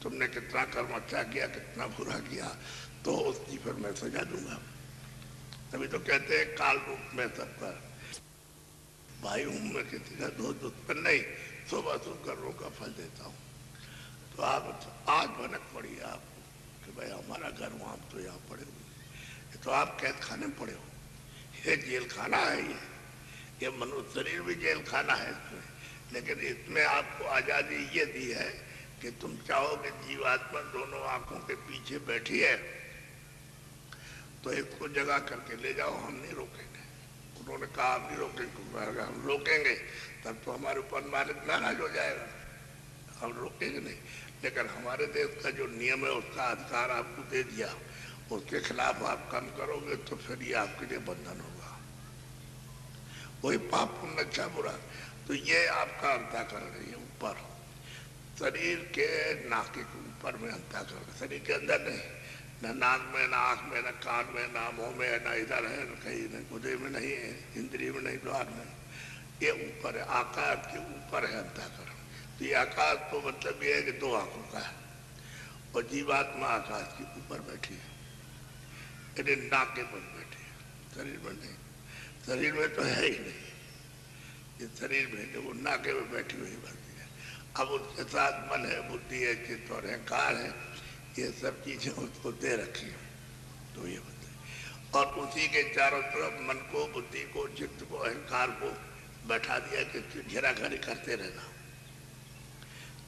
तुमने कितना कर्म अच्छा किया, कितना बुरा किया, तो उसकी फिर मैं सजा दूंगा। तभी तो कहते हैं काल रूप में सबका भाई हूं मैं, किसी का दोस्त दुश्मन नहीं, शुभ अशुभ कर्मों का फल देता हूँ। तो आप आज भनक पड़ी आपको कि भाई हमारा घर वहां तो यहाँ पड़े हुए, तो आप कैद खाने में पड़े हो, ये जेल खाना है, ये मनुष्य शरीर भी जेल खाना है इसमें। लेकिन इसमें आपको आजादी ये दी है कि तुम चाहो कि जीवात्मा दोनों आंखों के पीछे बैठी है तो इसको जगा करके ले जाओ, हम नहीं रोकेंगे। उन्होंने कहा हम नहीं रोकेंगे, हम रोकेंगे तब तो हमारे ऊपर मालिक नाराज हो जाएगा, हम रोकेंगे नहीं। लेकिन हमारे देश का जो नियम है उसका अधिकार आपको दे दिया, उसके खिलाफ आप काम करोगे तो फिर ये आपके लिए बंधन होगा, वही पाप पुण्य अच्छा बुरा। तो ये आपका अंतःकरण है, ये ऊपर शरीर के नाक के ऊपर में अंतःकरण, शरीर के अंदर नहीं, न नाक में, न आँख में, न कान में, न मुंह में, न इधर है, न कहीं, न गुदे में नहीं है, इंद्रिय में नहीं, द्वार में, ये ऊपर है, आकाश के ऊपर है अंतःकरण। तो ये आकाश तो मतलब ये है कि दो आंखों का है, और जीवात्मा आकाश के ऊपर बैठी है, यानी नाक के पर बैठी है, शरीर में नहीं, शरीर में तो है ही नहीं, ये शरीर में जो वो नाके में बैठी हुई बनती है। अब उसके साथ मन है, बुद्धि है, चित्त और अहंकार है, ये सब चीजें उसको दे रखी है। तो ये बताए, और उसी के चारों तरफ मन को, बुद्धि को, चित्त को, अहंकार को बैठा दिया कि घेराघेरी करते रहना।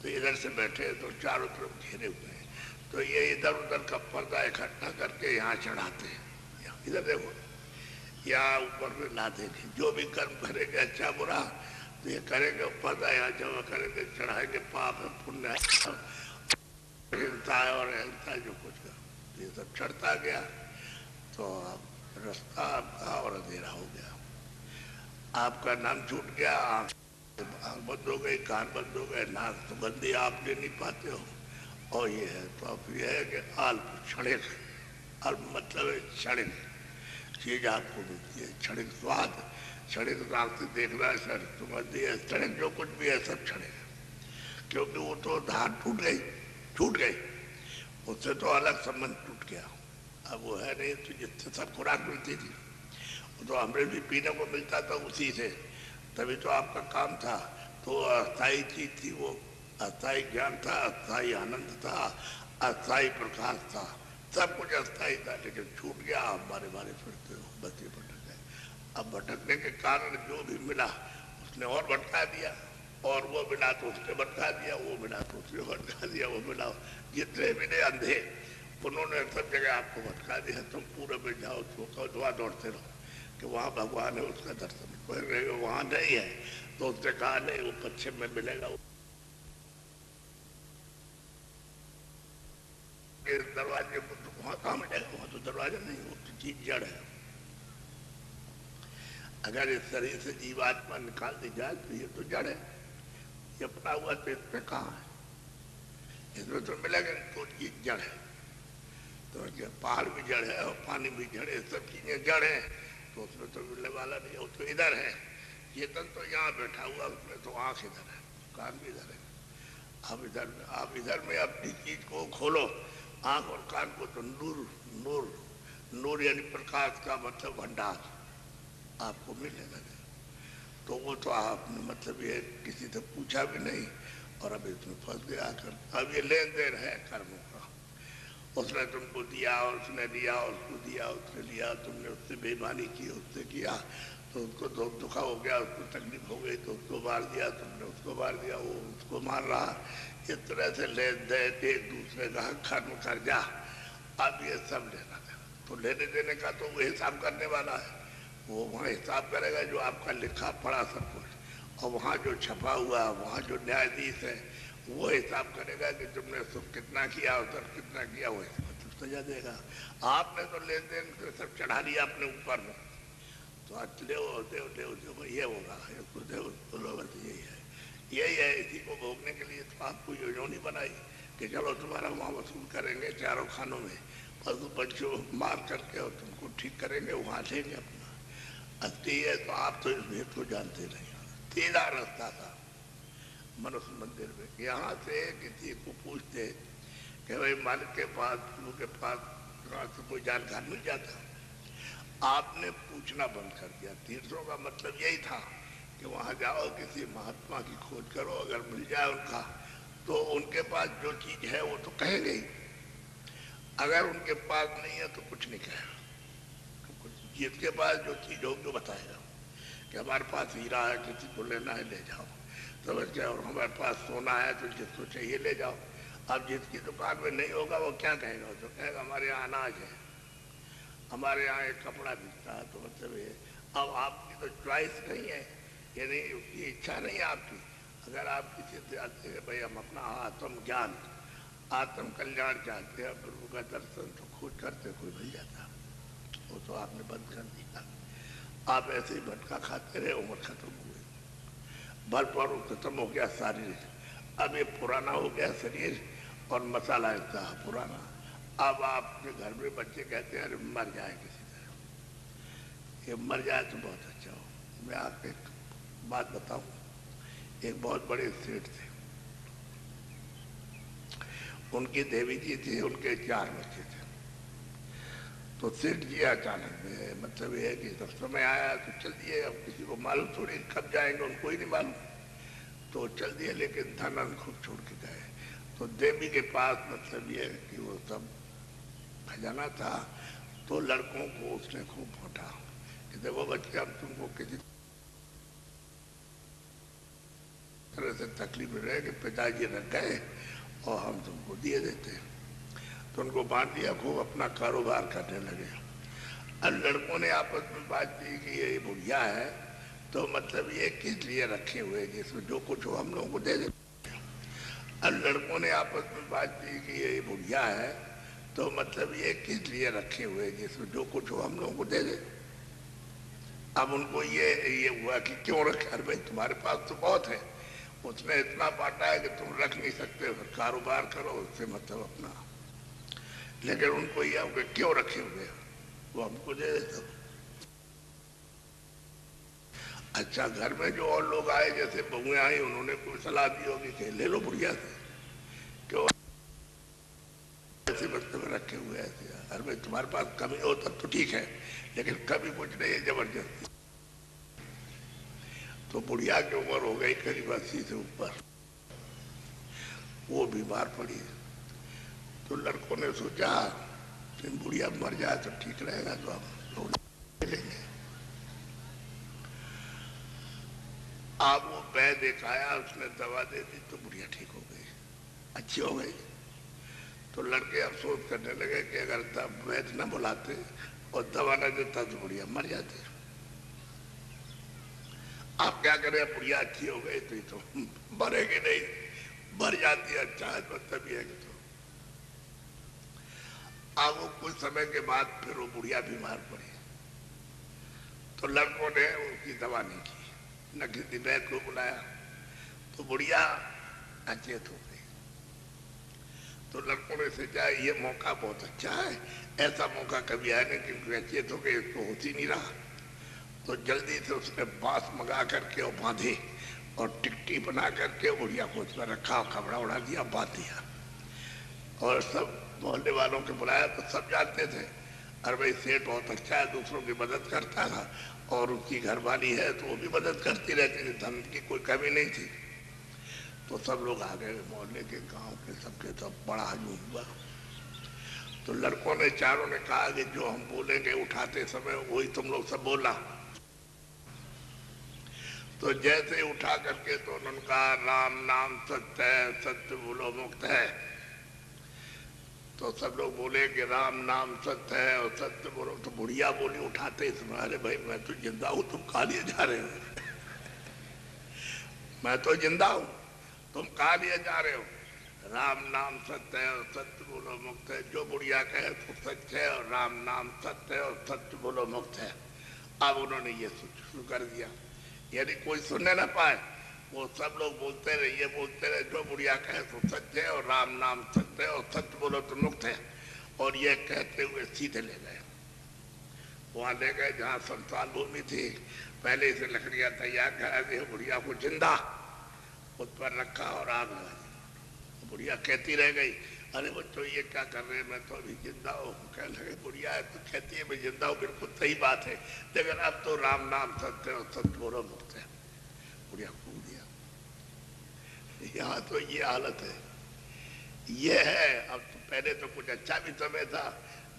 तो इधर से बैठे तो चारों तरफ घेरे हुए हैं, तो ये इधर उधर का पर्दा इकट्ठा करके यहाँ चढ़ाते हैं। इधर देखो, यहाँ ऊपर में ला देंगे, जो भी कर्म करेंगे अच्छा बुरा तो ये करेंगे, पर्दा यहाँ जमा करेंगे, चढ़ाएंगे, पाप है पुण्य है, हिंसा है और अहिंसा जो कुछ का, तो ये सब चढ़ता गया तो अब रास्ता आपका और अंधेरा हो गया, आपका नाम छूट गया, आँख बंद हो गई, कान बंद हो गए, नाक सुगंधी आप ले नहीं पाते हो। और ये है तो अब ये है कि अल्प क्षणिक, अल्प मतलब है क्षणिक चीज आपको मिलती है, क्षणिक स्वाद, क्षणिक नाक से देखना है, सर सुगंधी है, क्षणिक जो कुछ भी है सब क्षणिक है, क्योंकि वो तो धार टूट गई, उससे तो अलग संबंध टूट गया, अब वो है नहीं। तो जिससे सब खुराक मिलती थी वो तो अमृत भी पीने को मिलता था उसी से, तभी तो आपका काम था। तो अस्थाई चीज थी वो, अस्थाई ज्ञान था, अस्थाई आनंद था, अस्थाई प्रकाश था, सब कुछ अस्थाई था, लेकिन छूट गया, आप बारे बारे फिरते हो, बस ये भटक गए। अब भटकने के कारण जो भी मिला उसने और भटका दिया, और वो मिला तो उसने भटका दिया, वो मिला तो उसने भटका दिया, वो मिला, जितने मिले अंधे उन्होंने सब जगह आपको भटका दिया। तुम पूरब में जाओ तो दुआ दौड़ते रहो कि वहाँ भगवान है, उसका दर्शन, वहाँ नहीं है तो उसने कहा नहीं वो पश्चिम में मिलेगा, दरवाजे को तो वहाँ कहाँ मिलेगा, वहाँ तो दरवाजा नहीं, वो तो चीज जड़ है। अगर इस शरीर से जीवात्मा निकाल दी जाए तो ये तो जड़ है, ये अपना हुआ तो इसमें कहाँ है, इसमें तो मिलेगा तो चीज जड़ है। तो पहाड़ भी जड़ है और पानी भी जड़ है, सब चीजें जड़ है, तो उसमें तो मिलने वाला नहीं है, वो तो इधर है। चेतन तो यहाँ बैठा हुआ, उसमें तो आँख इधर है, कान भी इधर है, आप इधर में अपनी चीज को खोलो, आँख और कान को, तो नूर नूर नूर यानी प्रकाश का मतलब भंडार आपको मिलने लगे। तो वो तो आपने मतलब ये किसी से पूछा भी नहीं, और अब इसमें फंस गया कर। अब ये लेन देन है कर्मों का, उसने तुमको दिया और उसने दिया, उसको दिया उसने लिया, तुमने उससे बेईमानी की, उससे किया तो उसको दुखा हो गया, उसको तकलीफ हो गई तो उसको मार दिया, तुमने उसको मार दिया, वो उसको मार रहा, इस तरह से लेन देन एक दूसरे का कर्म कर जा। अब ये सब लेना देना, तो लेने देने का तो वो हिसाब करने वाला है, वो वहाँ हिसाब करेगा जो आपका लिखा पढ़ा सब कुछ, और वहाँ जो छपा हुआ, वहाँ जो न्यायाधीश है वो हिसाब करेगा कि तुमने सुख कितना किया, उधर कितना किया, वो मतलब सजा देगा। आपने तो लेन देन सब चढ़ा लिया अपने ऊपर में, तो आज देव देव देव देव ये होगा, इसको देव बस यही है, इसी को भोगने के लिए तो आपको योजना बनाई कि चलो तुम्हारा वहाँ वसूल करेंगे चारों खानों में, पशु पक्षियों मार करके और तुमको ठीक करेंगे, वहाँ लेंगे अपना। अस्थि है तो आप तो इस भेद को जानते नहीं, सीधा रास्ता था मनुष्य मंदिर में। यहाँ से किसी को पूछते कि भाई मन के पास, गुरु के पास तो कोई जानकार मिल जाता। आपने पूछना बंद कर दिया। तीर्थों का मतलब यही था कि वहां जाओ, किसी महात्मा की खोज करो, अगर मिल जाए उनका तो उनके पास जो चीज है वो तो कहेंगे ही, अगर उनके पास नहीं है तो कुछ नहीं कहेगा। जिसके पास जो चीज होगी वो बताएगा कि हमारे पास हीरा है, किसी को लेना है ले जाओ, समझ गए, और हमारे पास सोना है तो जिसको चाहिए ले जाओ। अब जिसकी दुकान में नहीं होगा वो क्या कहेगा? तो कहेगा हमारे यहाँ अनाज है, हमारे यहाँ एक कपड़ा बिकता है। तो मतलब ये, अब आपकी तो चॉइस नहीं है, यानी उसकी इच्छा नहीं है आपकी। अगर आप किसी से आते हैं भाई हम अपना आत्म ज्ञान, आत्म कल्याण चाहते हैं, प्रभु का दर्शन, तो खोज करते कोई मिल जाता, वो तो आपने बंद कर दिया। आप ऐसे ही भटका खाते रहे, उम्र खत्म हो गई, बल पर खत्म हो गया शारीरिक। अब ये पुराना हो गया शरीर और मसाला इसका पुराना। अब आपके घर में बच्चे कहते हैं अरे मर जाए किसी तरह, ये मर जाए तो बहुत अच्छा हो। मैं आपको एक बात बताऊं, एक बहुत बड़े सेठ थे, उनकी देवी जी थी, उनके 4 बच्चे थे। तो सेठ जी अचानक में, मतलब ये है कि जब समय आया तो चल दिए। अब किसी को मालूम थोड़ी कब जाएंगे, उनको ही नहीं मालूम, तो चल दिए। लेकिन धन खूब छोड़ के गए। तो देवी के पास मतलब ये है कि वो सब खजाना था। तो लड़कों को उसने खूब फोटा कि देखो बच्चे, हम तुमको किसी तरह से तकलीफ में रहे कि पिताजी रख गए और हम तुमको दिए देते। तो उनको बांट दिया, खूब अपना कारोबार करने लगे। अब लड़कों ने आपस में बात की कि ये बुढ़िया है, तो मतलब ये किस लिए रखे हुए, जिसमें जो कुछ हो हम लोगों को दे दे। अब लड़कों ने आपस में बात की कि ये बुढ़िया है, तो मतलब ये किस लिए रखे हुए, जिसमें जो कुछ हो हम लोगों को दे दे। अब उनको ये हुआ कि क्यों रखे, अरे भाई तुम्हारे पास तो बहुत है, उसने इतना बांटा है कि तुम रख नहीं सकते, फिर कारोबार करो उससे मतलब अपना। लेकिन उनको यह हो कि क्यों रखे हुए, वो हमको दे देते। अच्छा, घर में जो और लोग आए, जैसे बहुएं आई, उन्होंने कोई सलाह दी होगी कि ले लो बुढ़िया से, क्यों ऐसे बस्ते में रखे हुए ऐसे। अरे भाई तुम्हारे पास कमी हो तब तो ठीक है, लेकिन कभी कुछ नहीं है, जबरदस्ती। तो बुढ़िया की उम्र हो गई करीब 80 से ऊपर, वो बीमार पड़ी। तो लड़कों ने सोचा कि बुढ़िया मर जाए तो ठीक रहेगा, तो हम लोग लेंगे। अब वो वैद्य दिखाया, उसने दवा दे दी, तो बुढ़िया ठीक हो गई, अच्छी हो गई। तो लड़के अफसोस करने लगे कि अगर तब वैद्य न बुलाते और दवा न देता तो बुढ़िया मर जाती। आप क्या करें, बुढ़िया अच्छी हो गई तो मरेगी नहीं, मर जाती है। अच्छा है, मतलब ये है कि तो अब वो कुछ समय के बाद फिर वो बुढ़िया बीमार पड़ी। तो लड़कों ने उसकी दवा नहीं की, न किसी वैद्य को बुलाया, तो बुढ़िया अचेत हो गई। तो लड़कों ने सोचा ये मौका बहुत अच्छा है, ऐसा मौका कभी आया नहीं, क्योंकि अचेत हो गई, इसको होती नहीं रहा। तो जल्दी से उसने बांस मंगा करके और बांधी और टिकटी बना करके बुढ़िया को उसमें रखा, कपड़ा उड़ा दिया, बांध दिया। और सब मोहल्ले वालों के बुलाया, तो सब जानते थे अरे भाई सेठ बहुत अच्छा है, दूसरों की मदद करता था, और उसकी घरवाली है तो वो भी मदद करती रहती थी, धन की कोई कमी नहीं थी। तो सब लोग आ गए, मोहल्ले के, गांव के, सबके सब बड़ा हजूम हुआ। तो लड़कों ने चारों ने कहा कि जो हम बोलेंगे उठाते समय वही तुम लोग सब बोलना। तो जैसे उठा करके तो उन्होंने कहा राम नाम सत्य है, सत्य बोलो मुक्त है। तो सब लोग बोले कि राम नाम सत्य है और सत्य बोलो। तो बुढ़िया बोली उठाते समय, अरे भाई मैं तो जिंदा हूं, तुम कहा लिए जा रहे हो? मैं तो जिंदा हूं, तुम कहा लिए जा रहे हो? राम नाम सत्य है और सत्य बोलो मुक्त है। जो बुढ़िया कहे तो सच है, और राम नाम सत्य है और सत्य बोलो मुक्त है। अब उन्होंने ये शुरू कर दिया, यानी कोई सुनने ना पाए, वो सब लोग बोलते रहे, ये बोलते रहे, जो बुढ़िया कहे तो सत्य है, और राम नाम सत्य है, और सत्य बोलो तो मुक्त है। और ये कहते हुए सीधे ले गए, वहां ले गए जहाँ संतान भूमि थी, पहले से लकड़ियां तैयार करा दी, बुढ़िया को जिंदा उस पर रखा और आग लगा दी। बुढ़िया कहती रह गई, अरे बच्चों ये क्या कर रहे हैं, मैं तो अभी जिंदा हूँ। कहने लगे बुढ़िया है तो कहती है मैं जिंदा हूँ, बिल्कुल सही बात है, लेकिन अब तो राम नाम सत्य और सतगुरु मुक्त है। बुढ़िया कूद दिया। यहाँ तो ये हालत है, ये है। अब तो पहले तो कुछ अच्छा भी समय था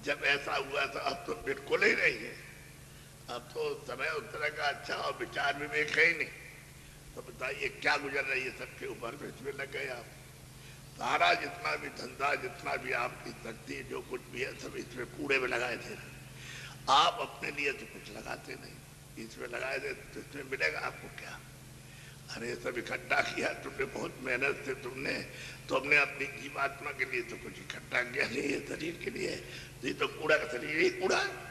जब ऐसा हुआ था, अब तो बिल्कुल ही नहीं है। अब तो समय उस तरह का अच्छा और विचार विवेक है ही नहीं। तो बताइए क्या गुजर रही है सबके ऊपर, तो इसमें लग गए आप। सारा जितना भी धंधा, जितना भी आपकी शक्ति, जो कुछ भी है, सब इसमें कूड़े में लगाए थे। आप अपने लिए तो कुछ लगाते नहीं, इसमें लगाए थे तो इसमें मिलेगा आपको क्या? अरे सब इकट्ठा किया तुमने, बहुत मेहनत से तुमने अपनी जीवात्मा के लिए तो कुछ इकट्ठा किया नहीं है, शरीर के लिए। ये तो कूड़ा का शरीर ही कूड़ा है।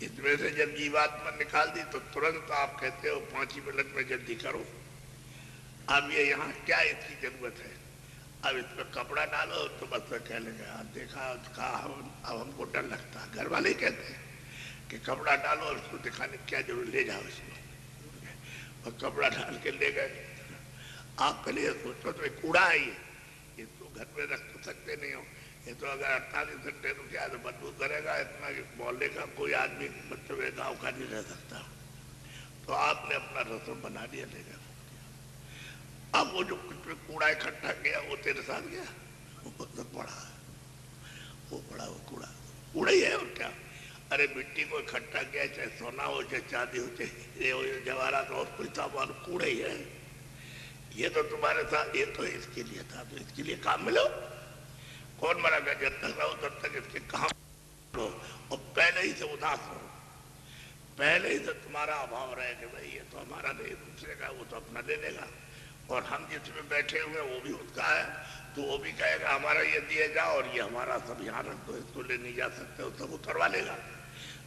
इसमें से जब जीवात्मा निकाल दी तो तुरंत आप कहते हो 5 ही मिनट में जल्दी करो। अब ये यहाँ क्या इसकी जरूरत है? अब इसमें कपड़ा डालो तो बस कह लेंगे देखा कहा, अब हमको डर लगता है। घर वाले कहते हैं कि कपड़ा डालो और उसको दिखाने क्या जरूर, ले जाओ इसको। और कपड़ा डाल के ले गए। आप पहले सोचो तो कूड़ा है ये तो घर में रख तो सकते नहीं हो। ये तो अगर 48 घंटे रुक जाए तो बदबू करेगा इतना कि मोहल्ले का कोई आदमी, बच्चों के गाँव का नहीं रह सकता। तो आपने अपना रसम बना दिया, ले गया। अब वो जो कुछ कूड़ा इकट्ठा किया वो तेरे साथ गया, वो तो पड़ा है, वो पड़ा, वो कूड़ा ही है और क्या। अरे मिट्टी को इकट्ठा किया, चाहे सोना हो, चाहे चांदी हो, चाहे हो, जवाहरात और कोई सामान, कूड़ा ही है। ये तो तुम्हारे साथ, ये तो इसके लिए था, तो इसके लिए काम मिलो। कौन मरा गया? जब तक रहो तब तक इसके काम हो, और पहले ही से उदास हो, पहले ही से तुम्हारा अभाव रहे कि भाई ये तो हमारा नहीं, दूसरे का, वो तो अपना ले लेगा। और हम जिसमें बैठे हुए वो भी उसका है, तो वो भी कहेगा हमारा ये दिए जाओ और ये हमारा, सब यहाँ रख दो, इसको ले नहीं जा सकते, वो सब उतरवा लेगा।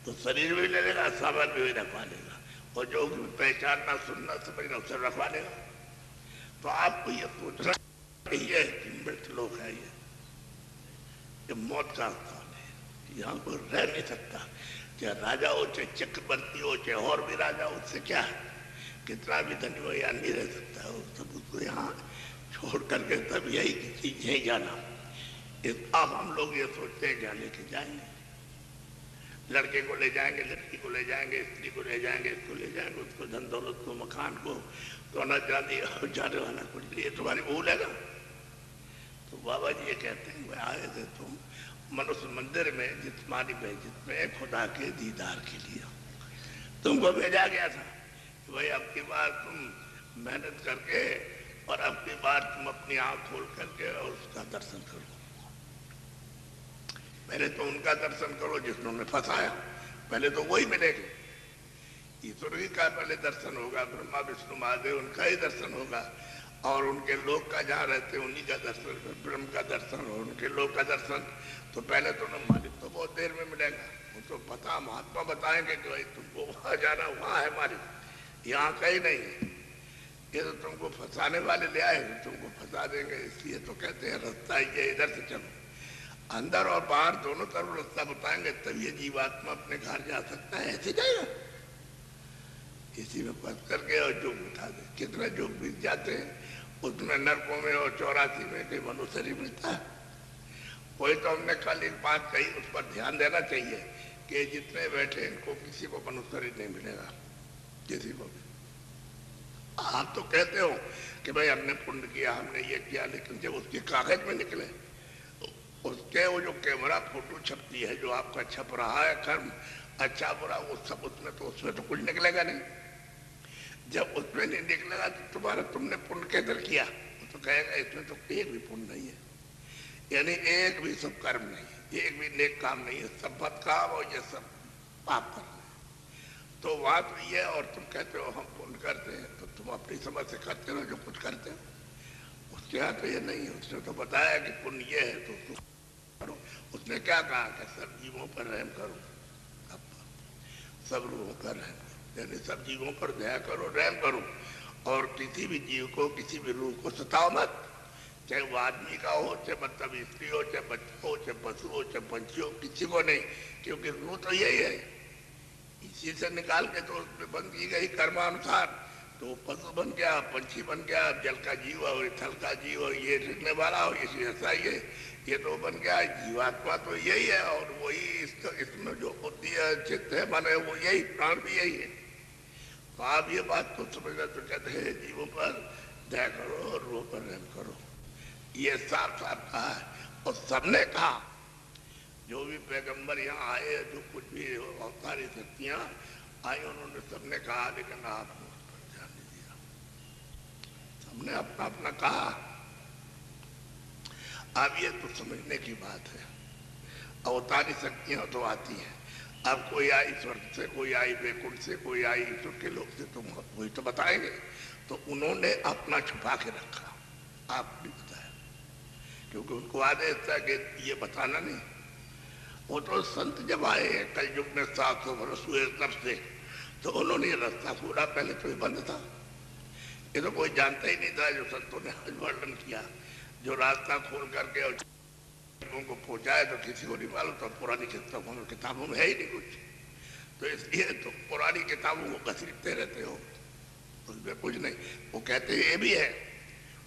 तो शरीर भी ले लेगा, सामान भी रखवा लेगा, और जो भी पहचानना, सुनना, समझना उसे रखवा लेगा। तो आपको ये सोचना चाहिए कि मृतलोक है, ये मौत का स्थान है, यहाँ कोई रह नहीं सकता। चाहे राजा हो, चाहे चक्रवर्ती हो, चाहे और भी राजा हो, उससे क्या है, कितना भी धनी हो, यहाँ नहीं रह सकता है। सब उसको यहाँ छोड़ करके तब यही चीज यही जाना। अब हम लोग ये सोचते हैं क्या लेके जाएंगे, लड़के को ले जाएंगे, लड़की को ले जाएंगे, स्त्री को ले जाएंगे, इसको ले जाएंगे, उसको धन दौलत को, मकान को, सोना चांदी जाने वाला कुछ लिए, तुम्हारी भूल है ना। तो बाबा जी ये कहते हैं आए थे तुम मनुष्य मंदिर में जिस्मानी बेइज्जत में खुदा के दीदार के लिए, तुमको भेजा गया था कि भाई अब की बार तुम मेहनत करके और अब की बार तुम अपनी आंख खोल करके और उसका दर्शन करो। पहले तो उनका दर्शन करो जिन्होंने फंसाया, पहले तो वही मिलेगा। ईश्वर ही का पहले दर्शन होगा, ब्रह्मा विष्णु महादेव उनका ही दर्शन होगा, और उनके लोक का जहाँ रहते हैं उन्हीं का दर्शन, ब्रह्म का दर्शन और उनके लोक का दर्शन। तो पहले तो मालिक तो बहुत देर में मिलेगा, वो तो पता महात्मा बताएंगे कि भाई तुमको वहां जाना, वहां है मालिक, यहाँ कहीं नहीं है। ये तो तुमको फंसाने वाले ले आए, तुमको फंसा देंगे, इसलिए तो कहते हैं रास्ता ये इधर से चलो, अंदर और बाहर दोनों तरफ रास्ता बताएंगे, तब ये जीवात्मा अपने घर जा सकता है। ऐसे जाएगा इसी में फंस करके और जोग बिठा दे। कितने जोग बीत जाते हैं उसमें, नरकों में और 84 में कहीं मनुष्य नहीं मिलता है। कोई तो हमने कल एक बात कही, उस पर ध्यान देना चाहिए कि जितने बैठे इनको किसी को मनुष्य नहीं मिलेगा, किसी को भी। आप तो कहते हो कि भाई हमने पुण्य किया, हमने ये किया, लेकिन जब उसके कागज में निकले, उसके वो जो कैमरा फोटो छपती है, जो आपका छप रहा है कर्म, अच्छा बुरा, वो सब उसमें तो कुछ निकलेगा नहीं। जब उसमें नहीं निकलेगा तो तुम्हारा तुमने पुण्य कैसे किया, तो कहेगा इसमें तो एक भी पुण्य नहीं है, यानी एक भी सब कर्म नहीं है, एक भी नेक काम नहीं है, सब बद काम और ये सब पाप कर रहे हैं। तो वहां तो ये, और तुम कहते हो हम पुण्य करते हैं, तो तुम अपनी समझ से करते हो जो कुछ करते हो। उसके यहाँ तो ये नहीं है, उसने तो बताया कि पुण्य ये है तो उसको करो। उसने क्या कहा कि सब जीवों पर रहम करो, सब रूहों पर रहम करो, यानी सब जीवों पर दया करो, रहम करो, और किसी भी जीव को, किसी भी रूह को सताओ मत, चाहे वो आदमी का हो, चाहे मतलब स्त्री हो, चाहे बच्चा हो, चाहे पशु हो, चाहे पंछी हो, किसी को नहीं, क्योंकि रूह तो यही है, इसी से निकाल के तो उसमें बंद की गई कर्मानुसार। तो पशु बन गया, पंछी बन गया, जल का जीव हो, थल का जीव हो, ये लिखने वाला हो, इसी ऐसा ये तो बन गया। जीवात्मा तो यही है और वही इसमें जो बुद्धि है, चित्त है, मन है, वो यही, प्राण भी यही है। तो आप ये बात तो समझना, तो कहते हैं जीवों पर दया करो और रूह पर रहम करो, ये साफ साफ कहा है। और सबने कहा, जो भी पैगंबर यहाँ आए, जो कुछ भी अवतारी शक्तियां आई, उन्होंने सबने कहा, लेकिन आपने उस पर ध्यान नहीं दिया। सबने अपना अपना कहा। अब ये तो समझने की बात है, अवतारी शक्तियां तो आती हैं। अब कोई आई स्वर्ग से, कोई आई वैकुंठ से, कोई आई ईश्वर के लोग से, तुम वही तो बताएंगे। तो उन्होंने अपना छुपा के रखा, आप भी बताया, क्योंकि उनको आदेश था कि ये बताना नहीं। वो तो संत जब आए कलयुग में 700 वर्ष हुए तब से, तो उन्होंने ये रास्ता खोला, पहले तो ये बंद था, ये तो कोई जानता ही नहीं था। जो संतों ने आज वर्णन किया, जो रास्ता खोल करके और लोगों को पहुंचाए, तो किसी को नहीं मालूम, तो पुरानी किताबों में है ही नहीं कुछ। तो इसलिए तो पुरानी किताबों को घसीटते रहते हो, उसमें कुछ नहीं। वो कहते हैं ये भी है,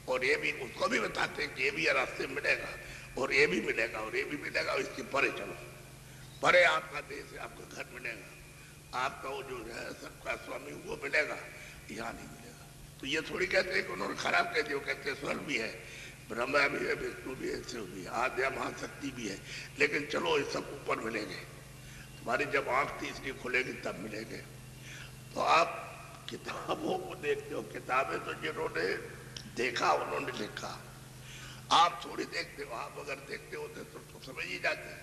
और ये भी, उसको भी बताते हैं कि ये भी रास्ते मिलेगा, और ये भी मिलेगा, और ये भी मिलेगा, और इसके परे चलो, परे आपका देश है, आपका घर मिलेगा, आपका वो जो है सबका स्वामी वो मिलेगा, यहाँ नहीं मिलेगा। तो ये थोड़ी कहते हैं कि उन्होंने खराब कह दिया, कहते हैं स्वर्ग भी है, ब्रह्मा भी है, विष्णु भी है, शिव भी है, आद्या महाशक्ति भी है, लेकिन चलो ये सब ऊपर मिलेंगे, तुम्हारी जब आंख तीसरी खुलेगी तब मिलेंगे। तो आप किताबों को देखते हो, किताबें तो जिन्होंने देखा उन्होंने लिखा, आप थोड़ी देखते हो। आप अगर देखते होते तो समझ ही जाते।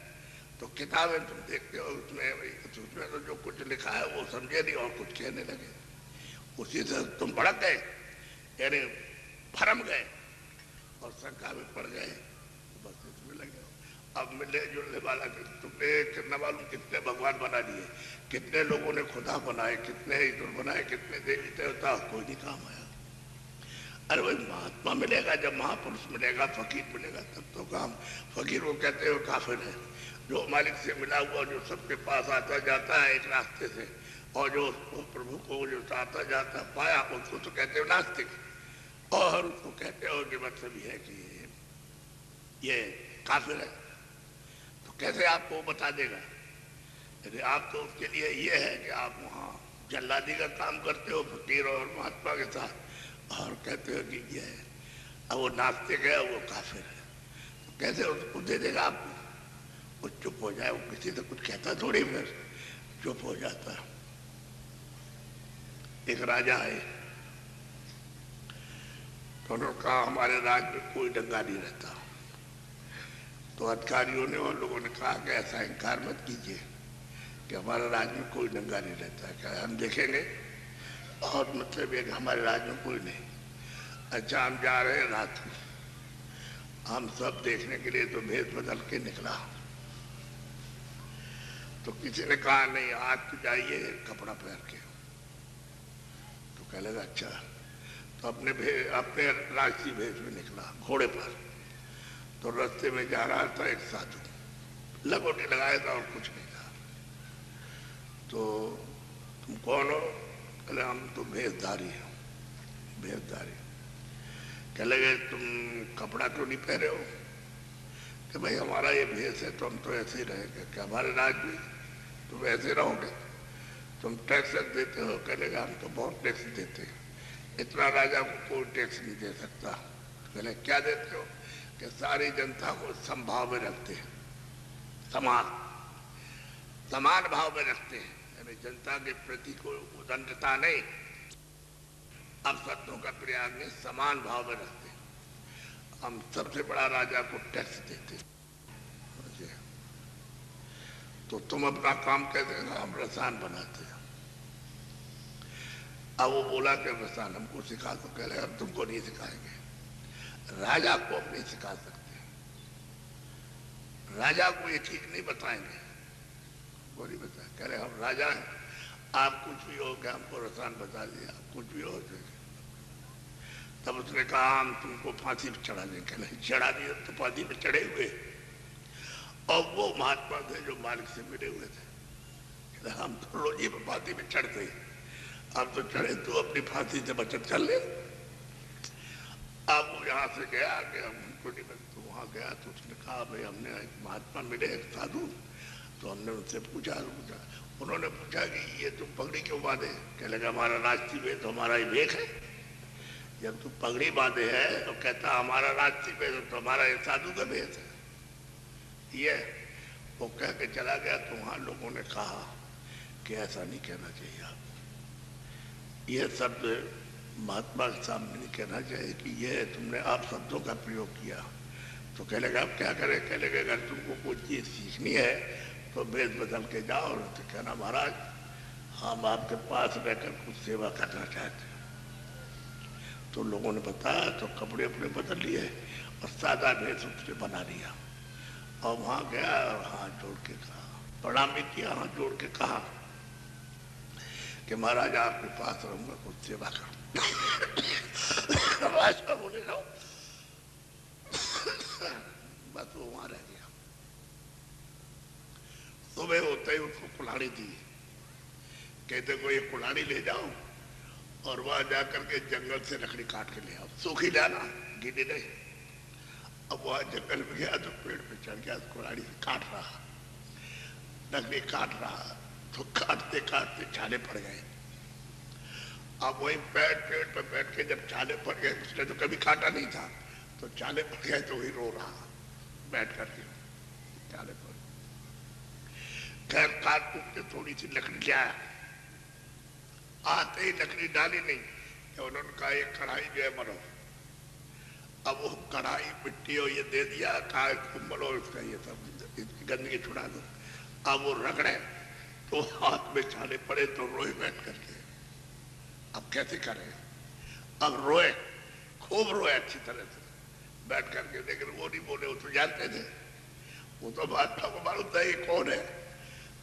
तो किताबें तुम देखते हो, उसमें तो जो कुछ लिखा है वो समझे नहीं और कुछ कहने लगे, उसी से तुम भड़क गए, यानी भरम गए और शंका में पड़ गए, बस इसमें लगे। अब मिलने जुलने वाला तुमने कितना मालूम कितने भगवान बना दिए, कितने लोगों ने खुदा बनाए, कितने ईश्वर बनाए, कितने देवी देवता, कोई नहीं काम आया। अरे वही महात्मा मिलेगा, जब महापुरुष मिलेगा, फकीर मिलेगा, तब तो काम। फकीर वो कहते हो काफिर है, जो मालिक से मिला हुआ, जो सबके पास आता जाता है एक रास्ते से, और जो प्रभु को जो आता जाता पाया, उसको तो कहते हो नास्तिक, और उसको कहते हो कि मतलब ये है कि ये काफिर है। तो कैसे आपको बता देगा? यदि आप तो उसके लिए ये है कि आप वहाँ जल्लादी का काम करते हो फकीर और महात्मा के साथ, और कहते हो कि ये है, अब वो नास्तिक है, वो काफिर है, तो कैसे उसको दे देगा आपको? वो चुप हो जाए, वो किसी से कुछ कहता थोड़ी, फिर चुप हो जाता। एक राजा है, तो उन्होंने कहा हमारे राज्य में कोई दंगा नहीं रहता। तो अधिकारियों ने और लोगों ने कहा कि ऐसा इनकार मत कीजिए कि हमारे राज्य में कोई दंगा नहीं रहता है, क्या हम देखेंगे? और मतलब ये कि हमारे राज्य में कोई नहीं। अच्छा, हम जा रहे हैं रात में, हम सब देखने के लिए तो भेष बदल के निकला, तो किसी ने कहा नहीं आज तो जाइए कपड़ा पहन के। तो कह लगा अच्छा, तो अपने राष्ट्रीय भेष में निकला घोड़े पर। तो रास्ते में जा रहा था एक साधु, लगोटी लगाया था और कुछ नहीं था। तो तुम कौन हो? कहले हम तो भेषधारी हैं। भेषधारी कह लगे तुम कपड़ा क्यों नहीं पहने हो? कि भाई हमारा ये भेष है तो हम तो ऐसे ही रहेंगे। क्या हमारे राज्य में तुम ऐसे रहोगे? तुम टैक्स देते हो? कह लेगा हम तो बहुत टैक्स देते हैं, इतना राजा को कोई टैक्स नहीं दे सकता। कहले क्या देते हो? कि सारी जनता को समभाव में रखते हैं, समान भाव में रखते हैं, यानी जनता के प्रति कोई उदंडता नहीं, अब शब्दों का प्रयाग नहीं, समान भाव में रखते हैं। हम सबसे बड़ा राजा को टैक्स देते हैं। तो तुम अपना काम कैसे? हम रसान बनाते हैं। अब वो बोला कि रसान हमको सिखा दो। कह रहे हम तुमको नहीं सिखाएंगे, राजा को हम नहीं सिखा सकते, राजा को ये ठीक नहीं बताएंगे, वो नहीं बताए। कह रहे हम राजा हैं, आप कुछ भी हो क्या हमको रसान बता दिया, कुछ भी हो। तब उसने कहा हम तुमको फांसी पर चढ़ा देंगे। कह नहीं चढ़ा दिया, तो फांसी पर चढ़े हुए। और वो महात्मा थे जो मालिक से मिले हुए थे, हम तो रोजी पर फांसी पर चढ़ते। अब तो चढ़े तू अपनी फांसी से बचत कर ले। अब वो यहाँ से गया कि हमको नहीं तो वहाँ गया तो उसने कहा भाई हमने एक महात्मा मिले एक साधु, तो हमने उनसे पूछा उन्होंने पूछा कि ये तुम पगड़ी क्यों बांधे? कह लगा हमारा राष्ट्रीय वेश तो हमारा ही वेश है। जब तू पगड़ी बांधे है तो कहता हमारा राष्ट्रीय वेश तो हमारा ये साधु का वेश है। ये वो कह के चला गया तो वहाँ लोगों ने कहा कि ऐसा नहीं कहना चाहिए आप, ये शब्द महात्मा के सामने नहीं कहना चाहिए कि ये तुमने आप शब्दों का प्रयोग किया। तो कह लगा आप क्या करें? कह लगे अगर तुमको कोई चीज़ सीखनी है तो वेश बदल के जाओ और तो कहना महाराज हम आपके पास रहकर कुछ सेवा करना चाहते हैं। तो लोगों ने बताया तो कपड़े अपने बदल लिए और सादा वेश उसने बना लिया और वहाँ गया और हाथ जोड़ के कहा, प्रणाम भी किया, हाथ जोड़ के कहा कि महाराज आपके पास रहूंगा कुछ सेवा करूँ। बोले जाओ बस वो वहां रह गया। सुबह होते ही उसको कुल्हाड़ी दी, कहते को ये कुल्हाड़ी ले जाओ और वहां जाकर के जंगल से लकड़ी काट के ले आओ, सूखी लाना गीली नहीं। अब वहां जंगल में गया तो पेड़ पे चढ़ गया, कुल्हाड़ी से काट रहा, लकड़ी काट रहा, तो काटते काटते छाले पड़ गए। अब वही पेड़ पे बैठ के जब छाले पड़ गए, उसने तो कभी काटा नहीं था, तो छाले पड़ गए तो वही रो रहा बैठ करके, छाले पड़ खैर काट कूट के थोड़ी सी लकड़ी ले आया। आते ही लकड़ी डाली नहीं कि उन्होंने कहा ये कढ़ाई जो है मरो। अब वो कढ़ाई मिट्टी और ये दे दिया, कहा इसको मरो, इसका ये सब इसकी गंदगी छुड़ा दो। अब वो रगड़े तो हाथ में छाले पड़े तो रोए बैठ करके। अब कैसे करें? अब रोए, खूब रोए अच्छी तरह से बैठ करके, लेकिन वो नहीं बोले, वो तो जानते थे, वो तो महात्मा को मालूम था ये कौन है।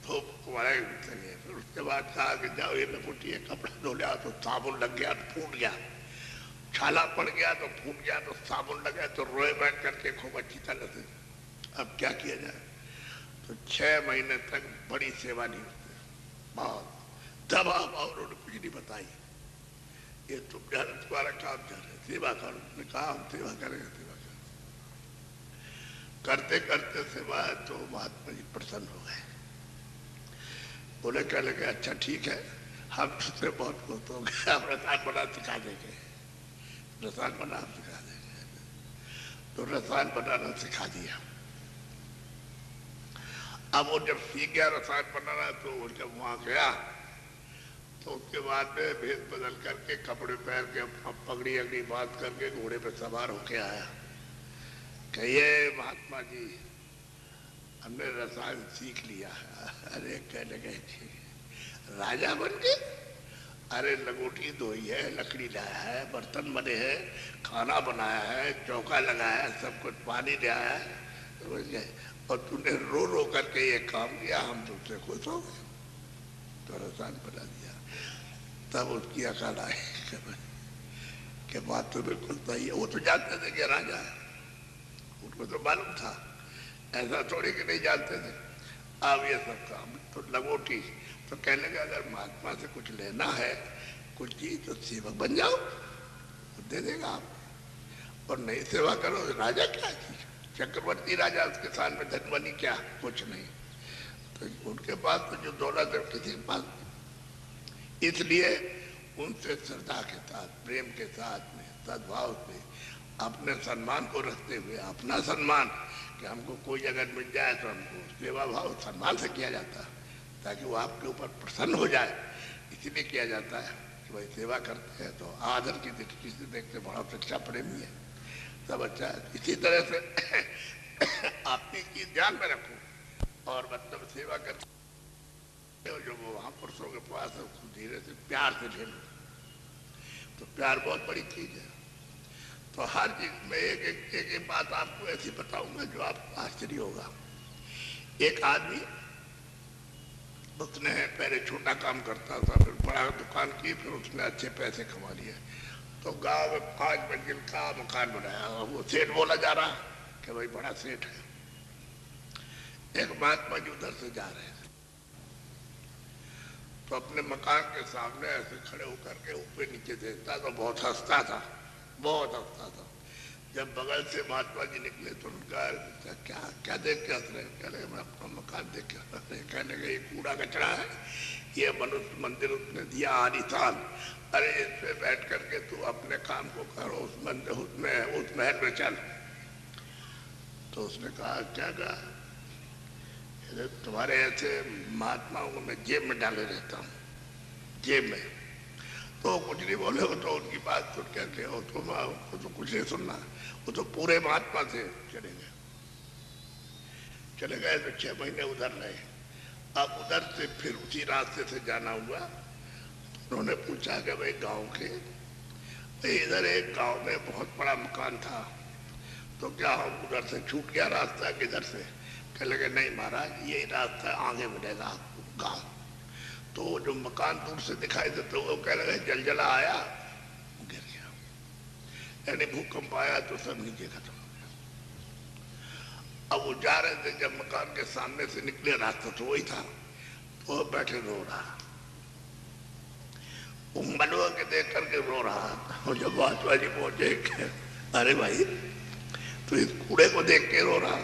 तो फिर उसके बाद कहा कि जाओ ये लपेटी कपड़ा धो लिया, तो साबुन लग गया तो फूट गया, छाला पड़ गया तो फूट गया, तो साबुन लगा तो रोए बैठ करके खूब अच्छी तरह से। अब क्या किया जाए? तो 6 महीने तक बड़ी सेवा नहीं होती, बहुत दबाव और उन्होंने कुछ नहीं बताई, ये तुम जाने तुम्हारा काम जा रहे सेवा करो। उसने कहा हम सेवा करेंगे, सेवा करें। करते करते सेवा तो महात्मा जी प्रसन्न हो गए, बोले कह लगे अच्छा ठीक है हम तुझसे बहुत खुश हो गए, हम रसान बना सिखा देंगे, रसान बना सिखा देंगे। तो रसान बनाना सिखा दिया। अब वो जब सीख गया रसान बनाना तो वो जब वहां गया तो उसके बाद में भेद बदल करके कपड़े पहन के पगड़ी अगड़ी बांध करके घोड़े पे सवार होके आया। कहिए महात्मा जी हमने रसायन सीख लिया है। अरे कह लगे राजा बन गए? अरे लंगोटी धोई है, लकड़ी लाया है, बर्तन बने हैं, खाना बनाया है, चौका लगाया है, सब कुछ पानी ले आया है, समझ गए? और तूने रो रो करके ये काम किया, हम तुमसे खुश हो गए, तो रसायन बना दिया। तब उसकी अकल आई कि बात तो बिल्कुल सही है। वो तो जानते थे कि राजा है, उनको तो मालूम था, ऐसा थोड़ी कि नहीं जानते थे। अब ये सब काम तो लंगोटी तो कहने लगा अगर महात्मा से कुछ लेना है कुछ चीज तो सेवक बन जाओ, तो दे देगा आप, और नहीं सेवा करो तो राजा क्या चीज, चक्रवर्ती राजा, उसके साथ में धनवनी क्या, कुछ नहीं। तो उनके पास तो जो दौलत है किसी के पास, इसलिए उनसे श्रद्धा के साथ, प्रेम के साथ में, सद्भाव से, अपने सम्मान को रखते हुए, अपना सम्मान कि हमको कोई अगर मिल जाए तो हमको सेवा भाव सम्मान से किया जाता है, ताकि वो आपके ऊपर प्रसन्न हो जाए, इसलिए किया जाता है कि भाई सेवा करते हैं तो आदर की दृष्टि से देखते, बड़ा शिक्षा प्रेमी है, सब अच्छा है। इसी तरह से आपकी चीज ध्यान में रखो और मतलब सेवा करते जो वो महापुरुषों के पास है उसको धीरे से प्यार से ले लो, तो प्यार बहुत बड़ी चीज है। तो हर चीज में एक बात आपको ऐसी बताऊंगा जो आपको आश्चर्य होगा। एक आदमी उसने पहले छोटा काम करता था, फिर बड़ा दुकान की, फिर उसने अच्छे पैसे कमा लिए, तो गांव में 5 मंजिल का मकान बनाया। वो सेठ बोला जा रहा कि भाई बड़ा सेठ है। एक महात्मा जी उधर से जा रहे थे तो अपने मकान के सामने ऐसे खड़े होकर के ऊपर नीचे देखता तो बहुत हंसता था, बहुत हंसता था। जब बगल से महात्मा जी निकले तो उनका क्या क्या देख के हंस रहे? कह रहे मैं अपना मकान देख के हंस रहे। कहने लगे ये कूड़ा कचरा है, ये मनुष्य मंदिर उसने दिया आलिशान, अरे इस पे बैठ करके तू अपने काम को करो, उस मंदिर उस महल में चल। तो उसने कहा क्या कहा? तुम्हारे ऐसे महात्माओं को मैं जेब में डाले रहता हूँ, जेब में। तो कुछ नहीं बोले, वो तो उनकी बात सुन करके वो तो कुछ नहीं सुनना, वो तो पूरे महात्मा से चले गए। चले गए तो 6 महीने उधर रहे। अब उधर से फिर उसी रास्ते से जाना हुआ। उन्होंने पूछा कि भाई गांव के, इधर एक गांव में बहुत बड़ा मकान था, तो क्या हम उधर से छूट गया रास्ता किधर से? कह लगे नहीं महाराज, यही रास्ता आगे बढ़ेगा आपको गाँव। तो जो मकान दूर से दिखाई देता वो कह लगे जलजला आया, गिर गया, यानी भूकंप आया तो सब नीचे खत्म हो गया। अब वो जा रहे थे, जब मकान के सामने से निकले रास्ता तो वही था, तो वो बैठे रो रहा, वो मनवा के देख करके रो रहा। और जब महात्मा जी पहुंचे, अरे भाई तो इस कूड़े को देख के रो रहा?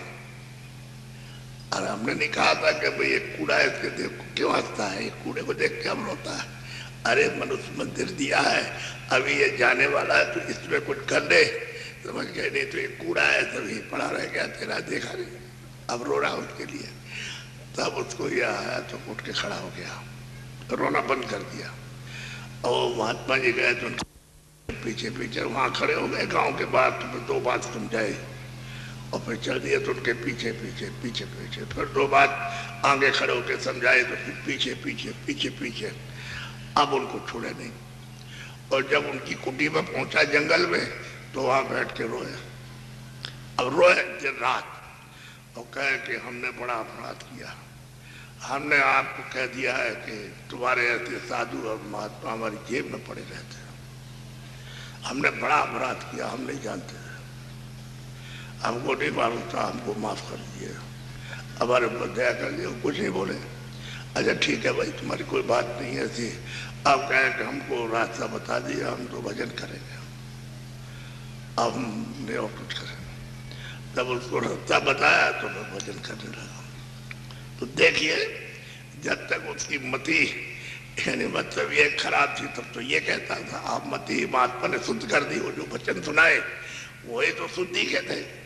अरे हमने नहीं कहा था कि भाई ये कूड़ा है, इसके देख क्यों हंसता है, ये कूड़े को देख के हम रोता है? अरे मनुष्य मंदिर दिया है, अभी ये जाने वाला है, तो इसमें कुछ कर दे। समझ गए? नहीं तो ये कूड़ा है, तभी पड़ा रह गया तेरा, देखा नहीं, अब रो रहा उसके लिए। तब उसको यह आया तो उठ के खड़ा हो गया, रोना बंद कर दिया। और महात्मा जी गए तो पीछे पीछे वहां खड़े हो गए गांव के बाहर, तो 2 बात समझाई और फिर चल दिए। तो उनके पीछे पीछे पीछे पीछे फिर 2 बात आगे खड़े होकर समझाए, तो फिर पीछे पीछे पीछे पीछे। अब उनको छोड़े नहीं। और जब उनकी कुटी में पहुंचा जंगल में, तो वहां बैठ के रोए। अब रोए दिन रात और कहे कि हमने बड़ा अपराध किया, हमने आपको कह दिया है कि तुम्हारे ऐसे साधु और महात्मा हमारी जेब में पड़े रहते हैं, हमने बड़ा अपराध किया, हम नहीं जानते, हमको नहीं मालूम था, हमको माफ कर दिए, हमारे ऊपर दया कर दिए। कुछ नहीं बोले। अच्छा ठीक है भाई, तुम्हारी कोई बात नहीं है ऐसी। आप कहें कि हमको रास्ता बता दिया, हम तो भजन करेंगे, अब हम नहीं और कुछ करेंगे। जब उसको रास्ता बताया तो मैं भजन करने लगा। तो देखिए, जब तक उसकी मति यानी मतलब ये खराब थी, तब तो ये कहता था आप मति महात्मा ने शुद्ध कर दी, वो जो वचन सुनाए वही तो शुद्धि कहते हैं।